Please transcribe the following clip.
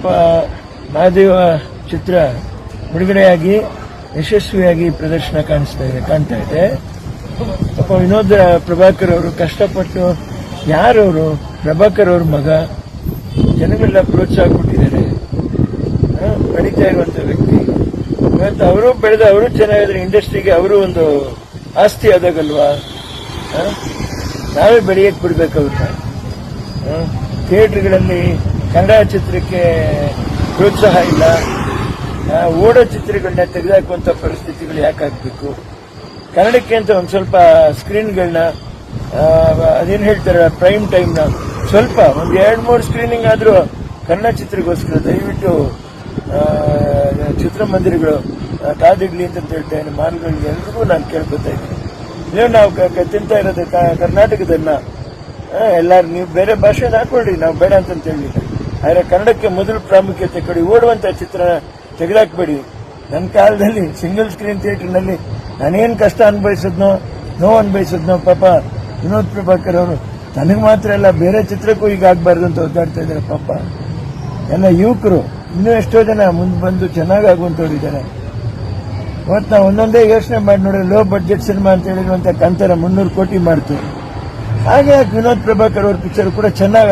ಪಾಪ ಮಹಾದೇವ ಚಿತ್ರ ಬಿಡುಗಡೆಯಾಗಿ ಯಶಸ್ವಿಯಾಗಿ ಪ್ರದರ್ಶನ ಕಾಣ್ತಾ ಇದೆ. ಪಾಪ ವಿನೋದ್ ಪ್ರಭಾಕರ್ ಅವರು ಕಷ್ಟಪಟ್ಟು ಯಾರವರು ಪ್ರಭಾಕರ್ ಅವ್ರ ಮಗ ಜನಗಳೆಲ್ಲ ಪ್ರೋತ್ಸಾಹ ಕೊಟ್ಟಿದ್ದಾರೆ. ಬೆಳೀತಾ ಇರುವಂತ ವ್ಯಕ್ತಿ ಇವತ್ತು ಅವರು ಬೆಳೆದ ಅವರು ಚೆನ್ನಾಗಿದ್ರೆ ಇಂಡಸ್ಟ್ರಿಗೆ ಅವರು ಒಂದು ಆಸ್ತಿ ಆದಾಗಲ್ವಾ. ನಾವೇ ಬೆಳೆಯಕ್ಕೆ ಬಿಡ್ಬೇಕು ಅವ್ರನ್ನ. ಥಿಯೇಟರ್ಗಳಲ್ಲಿ ಕನ್ನಡ ಚಿತ್ರಕ್ಕೆ ಪ್ರೋತ್ಸಾಹ ಇಲ್ಲ, ಓಡೋ ಚಿತ್ರಗಳನ್ನ ತೆಗೆದುಹಾಕುವಂತ ಪರಿಸ್ಥಿತಿಗಳು ಯಾಕಾಗಬೇಕು. ಕನ್ನಡಕ್ಕೆ ಅಂತ ಒಂದ್ ಸ್ವಲ್ಪ ಸ್ಕ್ರೀನ್ಗಳನ್ನ ಅದೇನು ಹೇಳ್ತಾರೆ ಪ್ರೈಮ್ ಟೈಮ್ನ ಸ್ವಲ್ಪ ಒಂದ್ 2-3 ಸ್ಕ್ರೀನಿಂಗ್ ಆದ್ರೂ ಕನ್ನಡ ಚಿತ್ರಗೋಸ್ಕರ ದಯವಿಟ್ಟು ಚಿತ್ರಮಂದಿರಗಳು ಕಾದಿಡ್ಲಿ ಅಂತ ಹೇಳ್ತೇನೆ. ಮಾಲ್ಗಳಿಗೆ ಎಲ್ರಿಗೂ ನಾನು ಕೇಳ್ಕೊತಾ ಇದ್ದೀನಿ. ನೀವು ನಾವು ತಿಂತಾ ಇರೋದು ಕರ್ನಾಟಕದನ್ನ ಎಲ್ಲಾರು ನೀವು ಬೇರೆ ಭಾಷೆನ ಹಾಕೊಳ್ಳಿ, ನಾವು ಬೇಡ ಅಂತ ಹೇಳಿಲ್ಲ. ಆದ್ರೆ ಕನ್ನಡಕ್ಕೆ ಮೊದಲು ಪ್ರಾಮುಖ್ಯತೆ ಕೊಡಿ. ಓಡುವಂತ ಚಿತ್ರ ತೆಗೆದಾಕ್ಬೇಡಿ. ನನ್ನ ಕಾಲದಲ್ಲಿ ಸಿಂಗಲ್ ಸ್ಕ್ರೀನ್ ಥಿಯೇಟರ್ನಲ್ಲಿ ನಾನೇನ್ ಕಷ್ಟ ಅನುಭವಿಸಿದ್ನೋ ನೋವು ಅನುಭವಿಸಿದ್ನೋ ಪಾಪ ವಿನೋದ್ ಪ್ರಭಾಕರ್ ಅವರು ನನಗೆ ಮಾತ್ರ ಎಲ್ಲ ಬೇರೆ ಚಿತ್ರಕ್ಕೂ ಈಗ ಆಗ್ಬಾರ್ದು ಅಂತ ಒದ್ದಾಡ್ತಾ ಇದ್ದಾರೆ. ಪಾಪ ಎಲ್ಲ ಯುವಕರು ಇನ್ನೂ ಎಷ್ಟೋ ಜನ ಮುಂದೆ ಬಂದು ಚೆನ್ನಾಗಾಗುವಂತವ್ರು ಇದ್ದಾರೆ. ಇವತ್ತು ನಾವು ಒಂದೊಂದೇ ಯೋಚನೆ ಮಾಡಿ ನೋಡಿದ್ರೆ ಲೋ ಬಡ್ಜೆಟ್ ಸಿನಿಮಾ ಅಂತ ಹೇಳಿರುವಂತ ಕಾಂತಾರ 300 ಕೋಟಿ ಮಾಡ್ತು. ಹಾಗೆ ವಿನೋದ್ ಪ್ರಭಾಕರ್ ಅವ್ರ ಪಿಕ್ಚರ್ ಕೂಡ ಚೆನ್ನಾಗಿ